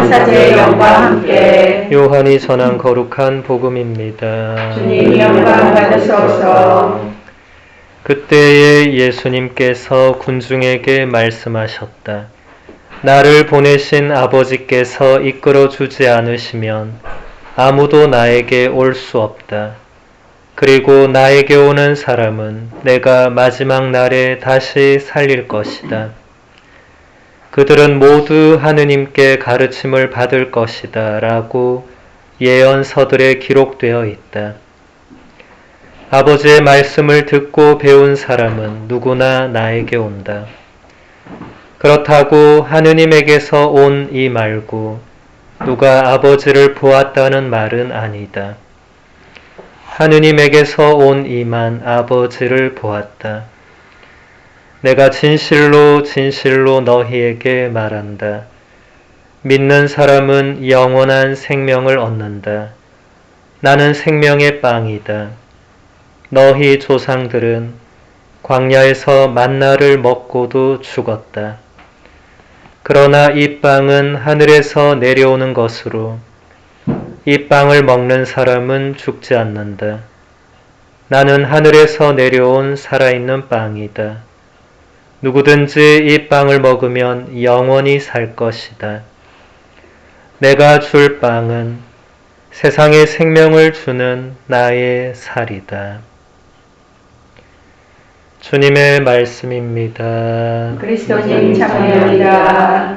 천사제의 영과 함께 요한이 전한 거룩한 복음입니다. 주님 영광 받으소서. 그때에 예수님께서 군중에게 말씀하셨다. 나를 보내신 아버지께서 이끌어 주지 않으시면 아무도 나에게 올 수 없다. 그리고 나에게 오는 사람은 내가 마지막 날에 다시 살릴 것이다. 그들은 모두 하느님께 가르침을 받을 것이다 라고 예언서들에 기록되어 있다. 아버지의 말씀을 듣고 배운 사람은 누구나 나에게 온다. 그렇다고 하느님에게서 온 이 말고 누가 아버지를 보았다는 말은 아니다. 하느님에게서 온 이만 아버지를 보았다. 내가 진실로 진실로 너희에게 말한다. 믿는 사람은 영원한 생명을 얻는다. 나는 생명의 빵이다. 너희 조상들은 광야에서 만나를 먹고도 죽었다. 그러나 이 빵은 하늘에서 내려오는 것으로 이 빵을 먹는 사람은 죽지 않는다. 나는 하늘에서 내려온 살아있는 빵이다. 누구든지 이 빵을 먹으면 영원히 살 것이다. 내가 줄 빵은 세상에 생명을 주는 나의 살이다. 주님의 말씀입니다. 그리스도님 참여합니다.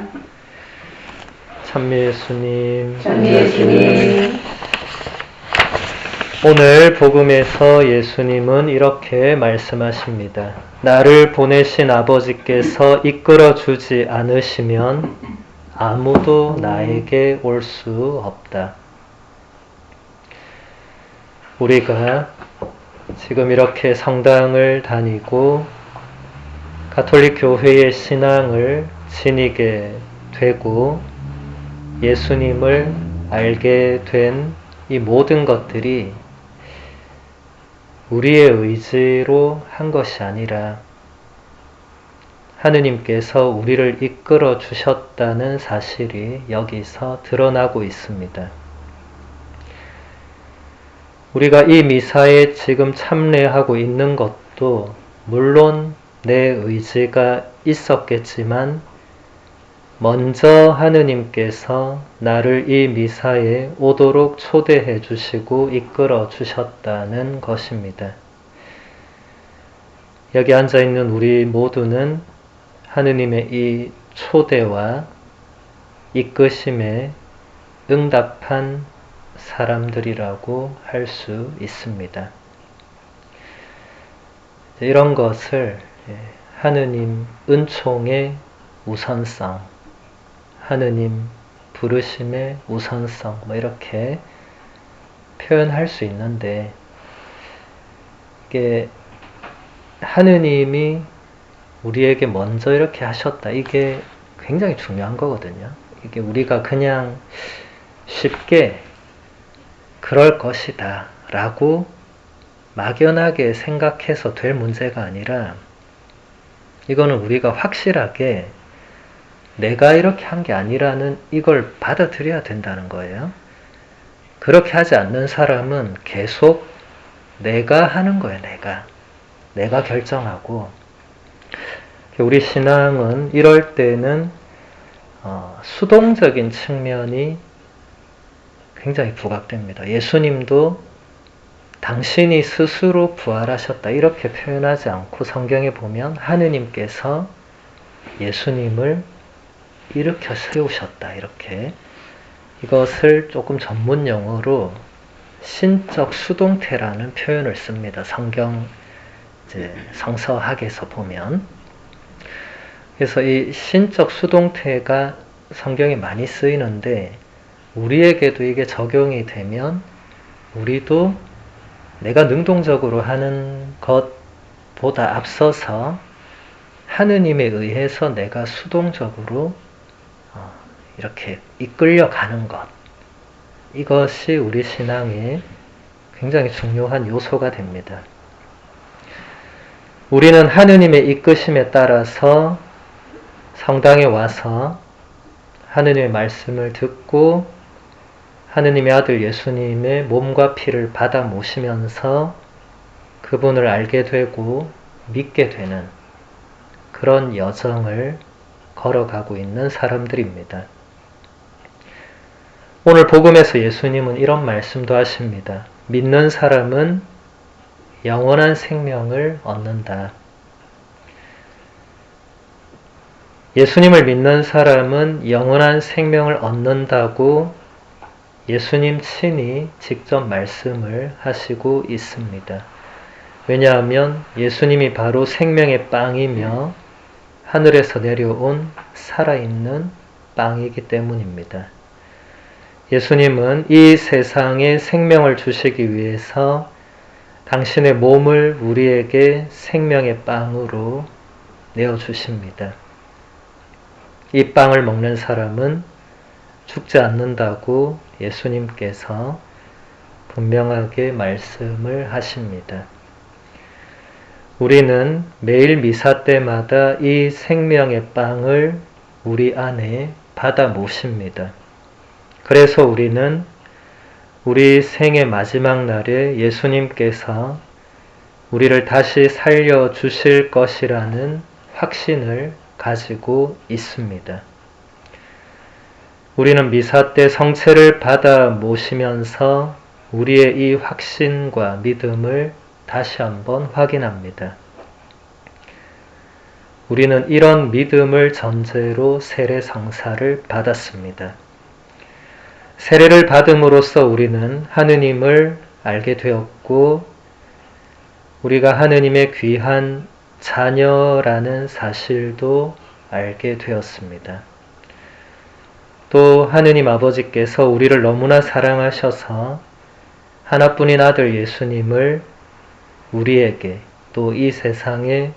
찬미 예수님. 찬미 예수님. 오늘 복음에서 예수님은 이렇게 말씀하십니다. 나를 보내신 아버지께서 이끌어 주지 않으시면 아무도 나에게 올 수 없다. 우리가 지금 이렇게 성당을 다니고 가톨릭 교회의 신앙을 지니게 되고 예수님을 알게 된 이 모든 것들이 우리의 의지로 한 것이 아니라 하느님께서 우리를 이끌어 주셨다는 사실이 여기서 드러나고 있습니다. 우리가 이 미사에 지금 참례하고 있는 것도 물론 내 의지가 있었겠지만 먼저 하느님께서 나를 이 미사에 오도록 초대해 주시고 이끌어 주셨다는 것입니다. 여기 앉아 있는 우리 모두는 하느님의 이 초대와 이끄심에 응답한 사람들이라고 할 수 있습니다. 이런 것을 하느님 은총의 우선성, 하느님 부르심의 우선성 이렇게 표현할 수 있는데 이게 하느님이 우리에게 먼저 이렇게 하셨다. 이게 굉장히 중요한 거거든요. 이게 우리가 그냥 쉽게 그럴 것이다 라고 막연하게 생각해서 될 문제가 아니라 이거는 우리가 확실하게 내가 이렇게 한 게 아니라는 이걸 받아들여야 된다는 거예요. 그렇게 하지 않는 사람은 계속 내가 하는 거예요. 내가 결정하고. 우리 신앙은 이럴 때는 수동적인 측면이 굉장히 부각됩니다. 예수님도 당신이 스스로 부활하셨다 이렇게 표현하지 않고 성경에 보면 하느님께서 예수님을 일으켜 세우셨다 이렇게 이것을 조금 전문 용어로 신적 수동태라는 표현을 씁니다. 성경 성서학에서 보면 그래서 이 신적 수동태가 성경에 많이 쓰이는데 우리에게도 이게 적용이 되면 우리도 내가 능동적으로 하는 것보다 앞서서 하느님에 의해서 내가 수동적으로 이렇게 이끌려 가는 것, 이것이 우리 신앙의 굉장히 중요한 요소가 됩니다. 우리는 하느님의 이끄심에 따라서 성당에 와서 하느님의 말씀을 듣고 하느님의 아들 예수님의 몸과 피를 받아 모시면서 그분을 알게 되고 믿게 되는 그런 여정을 걸어가고 있는 사람들입니다. 오늘 복음에서 예수님은 이런 말씀도 하십니다. 믿는 사람은 영원한 생명을 얻는다. 예수님을 믿는 사람은 영원한 생명을 얻는다고 예수님 친히 직접 말씀을 하시고 있습니다. 왜냐하면 예수님이 바로 생명의 빵이며 하늘에서 내려온 살아있는 빵이기 때문입니다. 예수님은 이 세상에 생명을 주시기 위해서 당신의 몸을 우리에게 생명의 빵으로 내어주십니다. 이 빵을 먹는 사람은 죽지 않는다고 예수님께서 분명하게 말씀을 하십니다. 우리는 매일 미사 때마다 이 생명의 빵을 우리 안에 받아 모십니다. 그래서 우리는 우리 생의 마지막 날에 예수님께서 우리를 다시 살려주실 것이라는 확신을 가지고 있습니다. 우리는 미사 때 성체를 받아 모시면서 우리의 이 확신과 믿음을 다시 한번 확인합니다. 우리는 이런 믿음을 전제로 세례성사를 받았습니다. 세례를 받음으로써 우리는 하느님을 알게 되었고 우리가 하느님의 귀한 자녀라는 사실도 알게 되었습니다. 또 하느님 아버지께서 우리를 너무나 사랑하셔서 하나뿐인 아들 예수님을 우리에게 또 이 세상에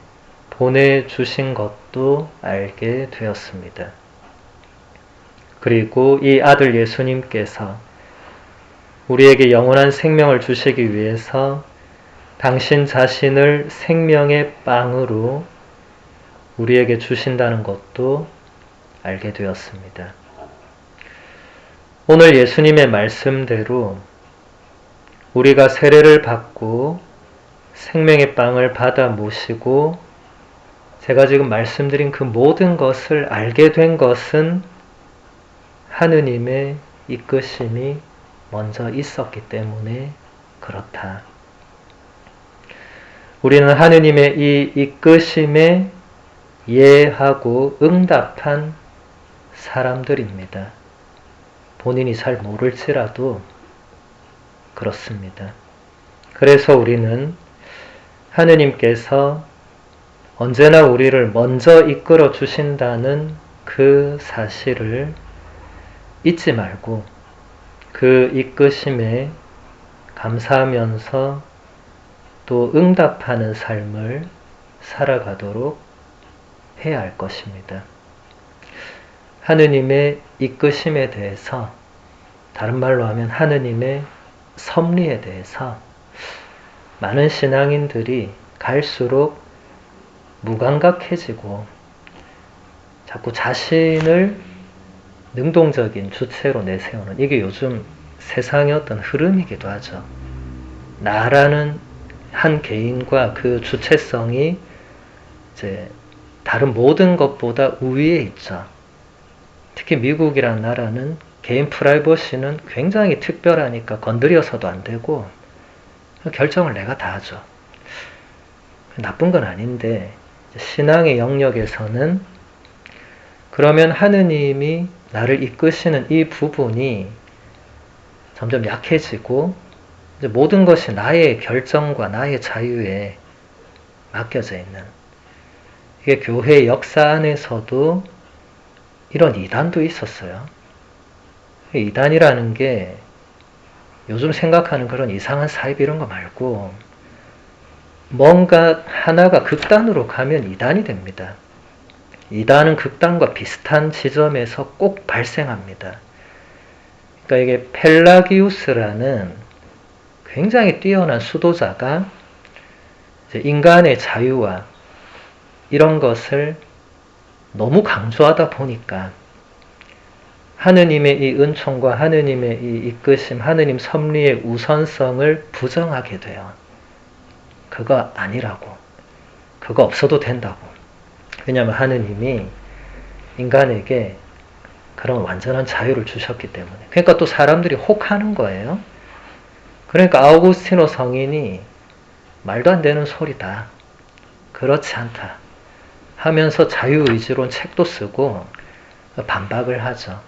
보내주신 것도 알게 되었습니다. 그리고 이 아들 예수님께서 우리에게 영원한 생명을 주시기 위해서 당신 자신을 생명의 빵으로 우리에게 주신다는 것도 알게 되었습니다. 오늘 예수님의 말씀대로 우리가 세례를 받고 생명의 빵을 받아 모시고 제가 지금 말씀드린 그 모든 것을 알게 된 것은 하느님의 이끄심이 먼저 있었기 때문에 그렇다. 우리는 하느님의 이 이끄심에 예하고 응답한 사람들입니다. 본인이 잘 모를지라도 그렇습니다. 그래서 우리는 하느님께서 언제나 우리를 먼저 이끌어 주신다는 그 사실을 잊지 말고 그 이끄심에 감사하면서 또 응답하는 삶을 살아가도록 해야 할 것입니다. 하느님의 이끄심에 대해서, 다른 말로 하면 하느님의 섭리에 대해서 많은 신앙인들이 갈수록 무감각해지고 자꾸 자신을 능동적인 주체로 내세우는, 이게 요즘 세상의 어떤 흐름이기도 하죠. 나라는 한 개인과 그 주체성이 이제 다른 모든 것보다 우위에 있죠. 특히 미국이라는 나라는 개인 프라이버시는 굉장히 특별하니까 건드려서도 안 되고 결정을 내가 다 하죠. 나쁜 건 아닌데 신앙의 영역에서는 그러면 하느님이 나를 이끄시는 이 부분이 점점 약해지고 이제 모든 것이 나의 결정과 나의 자유에 맡겨져 있는, 이게 교회 역사 안에서도 이런 이단도 있었어요. 이단이라는 게 요즘 생각하는 그런 이상한 사입 이런 거 말고 뭔가 하나가 극단으로 가면 이단이 됩니다. 이단은 극단과 비슷한 지점에서 꼭 발생합니다. 그러니까 이게 펠라기우스라는 굉장히 뛰어난 수도자가 인간의 자유와 이런 것을 너무 강조하다 보니까 하느님의 이 은총과 하느님의 이 이끄심, 하느님 섭리의 우선성을 부정하게 돼요. 그거 아니라고. 그거 없어도 된다고. 왜냐하면 하느님이 인간에게 그런 완전한 자유를 주셨기 때문에. 그러니까 또 사람들이 혹하는 거예요. 그러니까 아우구스티노 성인이 말도 안 되는 소리다. 그렇지 않다. 하면서 자유의지론 책도 쓰고 반박을 하죠.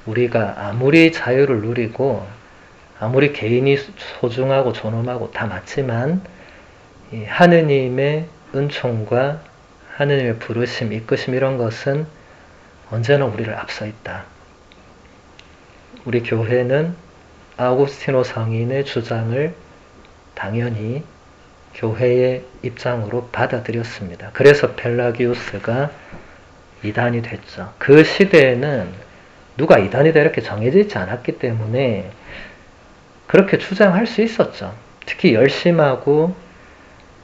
우리가 아무리 자유를 누리고 아무리 개인이 소중하고 존엄하고 다 맞지만 이 하느님의 은총과 하느님의 부르심, 이끄심 이런 것은 언제나 우리를 앞서 있다. 우리 교회는 아우구스티노 성인의 주장을 당연히 교회의 입장으로 받아들였습니다. 그래서 펠라기우스가 이단이 됐죠. 그 시대에는 누가 이단이다 이렇게 정해져 있지 않았기 때문에 그렇게 주장할 수 있었죠. 특히 열심하고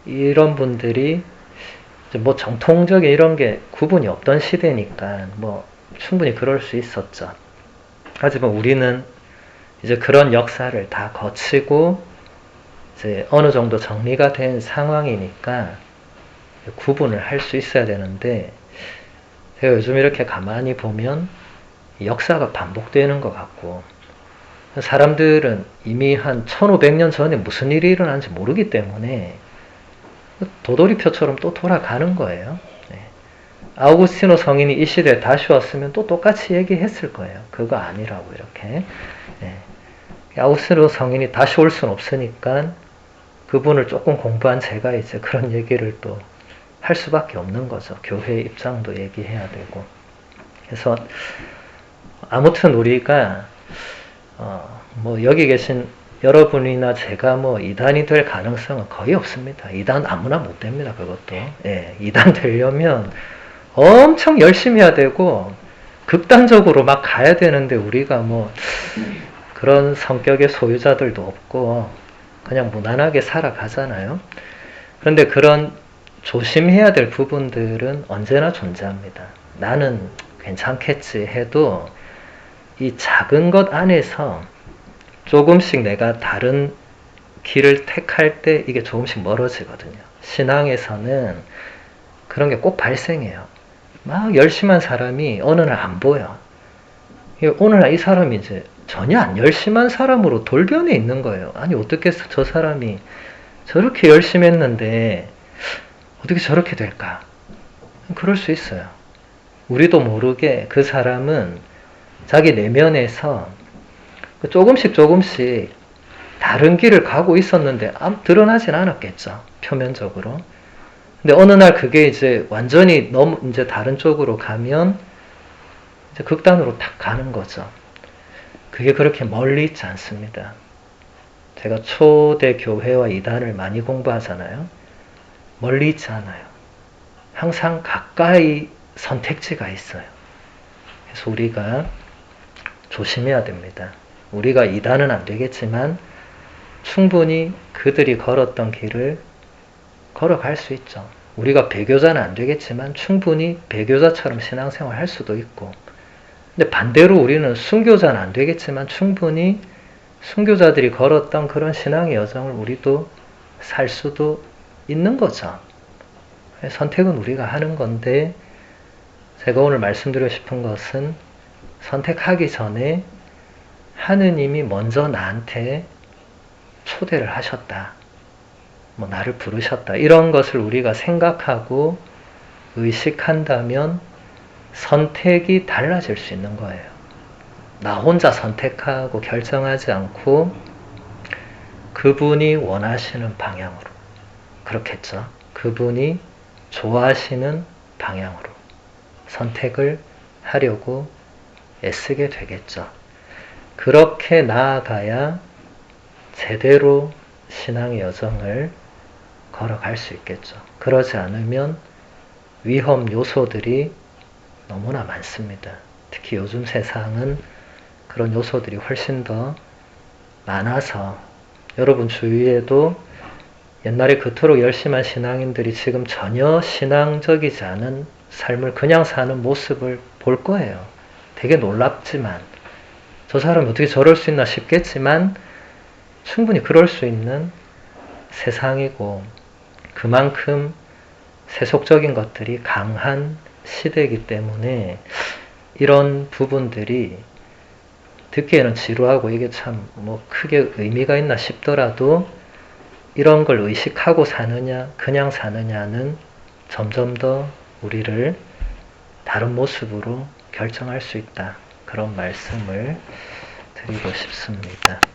이런 분들이 뭐 정통적인 이런 게 구분이 없던 시대니까 뭐 충분히 그럴 수 있었죠. 하지만 우리는 이제 그런 역사를 다 거치고 이제 어느 정도 정리가 된 상황이니까 구분을 할 수 있어야 되는데 제가 요즘 이렇게 가만히 보면 역사가 반복되는 것 같고 사람들은 이미 한 1500년 전에 무슨 일이 일어난지 모르기 때문에 도돌이표처럼 또 돌아가는 거예요. 아우구스티노 성인이 이 시대에 다시 왔으면 또 똑같이 얘기했을 거예요. 그거 아니라고 이렇게. 아우구스티노 성인이 다시 올 수는 없으니까 그분을 조금 공부한 제가 이제 그런 얘기를 또 할 수밖에 없는 거죠. 교회의 입장도 얘기해야 되고. 그래서 아무튼 우리가 뭐 여기 계신 여러분이나 제가 뭐 이단이 될 가능성은 거의 없습니다. 이단 아무나 못 됩니다. 그것도. 이단 되려면 엄청 열심히 해야 되고 극단적으로 막 가야 되는데 우리가 뭐 그런 성격의 소유자들도 없고 그냥 무난하게 살아가잖아요. 그런데 그런 조심해야 될 부분들은 언제나 존재합니다. 나는 괜찮겠지 해도 이 작은 것 안에서 조금씩 내가 다른 길을 택할 때 이게 조금씩 멀어지거든요. 신앙에서는 그런 게 꼭 발생해요. 막 열심한 사람이 어느 날 안 보여. 오늘날 이 사람이 이제 전혀 안 열심한 사람으로 돌변해 있는 거예요. 아니 어떻게 저 사람이 저렇게 열심히 했는데 어떻게 저렇게 될까? 그럴 수 있어요. 우리도 모르게 그 사람은 자기 내면에서 조금씩 다른 길을 가고 있었는데 드러나진 않았겠죠. 표면적으로. 근데 어느 날 그게 이제 완전히 너무 이제 다른 쪽으로 가면 이제 극단으로 탁 가는 거죠. 그게 그렇게 멀리 있지 않습니다. 제가 초대 교회와 이단을 많이 공부하잖아요. 멀리 있지 않아요. 항상 가까이 선택지가 있어요. 그래서 우리가 조심해야 됩니다. 우리가 이단은 안 되겠지만 충분히 그들이 걸었던 길을 걸어갈 수 있죠. 우리가 배교자는 안 되겠지만 충분히 배교자처럼 신앙생활 할 수도 있고 근데 반대로 우리는 순교자는 안 되겠지만 충분히 순교자들이 걸었던 그런 신앙의 여정을 우리도 살 수도 있는 거죠. 선택은 우리가 하는 건데 제가 오늘 말씀드리고 싶은 것은 선택하기 전에 하느님이 먼저 나한테 초대를 하셨다. 뭐 나를 부르셨다. 이런 것을 우리가 생각하고 의식한다면 선택이 달라질 수 있는 거예요. 나 혼자 선택하고 결정하지 않고 그분이 원하시는 방향으로. 그렇겠죠. 그분이 좋아하시는 방향으로 선택을 하려고 애쓰게 되겠죠. 그렇게 나아가야 제대로 신앙의 여정을 걸어갈 수 있겠죠. 그러지 않으면 위험 요소들이 너무나 많습니다. 특히 요즘 세상은 그런 요소들이 훨씬 더 많아서 여러분 주위에도 옛날에 그토록 열심한 신앙인들이 지금 전혀 신앙적이지 않은 삶을 그냥 사는 모습을 볼 거예요. 되게 놀랍지만 저 사람이 어떻게 저럴 수 있나 싶겠지만 충분히 그럴 수 있는 세상이고 그만큼 세속적인 것들이 강한 시대이기 때문에 이런 부분들이 듣기에는 지루하고 이게 참 뭐 크게 의미가 있나 싶더라도 이런 걸 의식하고 사느냐 그냥 사느냐는 점점 더 우리를 다른 모습으로 결정할 수 있다. 그런 말씀을 드리고 싶습니다.